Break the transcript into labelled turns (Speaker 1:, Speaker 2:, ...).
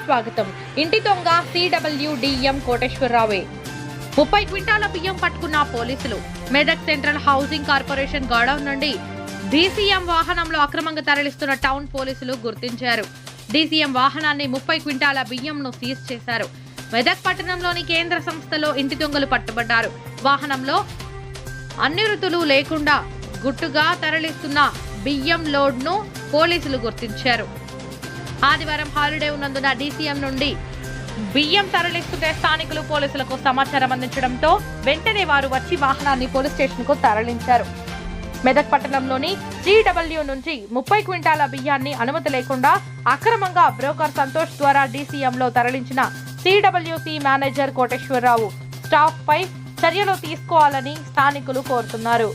Speaker 1: స్వాగతం. ఇంటి దొంగ CWDM కోటేశ్వరరావే. 30 క్వింటాల బియ్యం పట్టుకున్న పోలీసులు. Medak central housing corporation godown నుండి DCM వాహనంలో అక్రమంగా తరలిస్తున్న టౌన్ పోలీసులు గుర్తించారు. DCM వాహనాన్ని 30 క్వింటాల బియ్యంను సీజ్ చేశారు. మెదక్ పట్టణంలోని కేంద్ర సంస్థలో ఇంటి దొంగలు పట్టుబడ్డారు. వాహనంలో అన్నిరుతులు లేకుండా గుట్టుగా తరలిస్తున్న బియ్యం లోడ్ను పోలీసులు గుర్తించారు. ఆదివారం హాలిడే ఉన్నందున DCM నుండి బియ్యం తరలిస్తుంటే స్థానికులు పోలీసులకు సమాచారం అందించడంతో వెంటనే వారు వచ్చి వాహనాన్ని పోలీస్ స్టేషన్ కు తరలించారు. మెదక్ పట్టణంలోని GW నుంచి 30 క్వింటాల బియ్యాన్ని అనుమతి లేకుండా అక్రమంగా బ్రోకర్ సంతోష్ ద్వారా DCM లో తరలించిన CWC మేనేజర్ కోటేశ్వరరావు స్టాఫ్ పై చర్యలు తీసుకోవాలని స్థానికులు కోరుతున్నారు.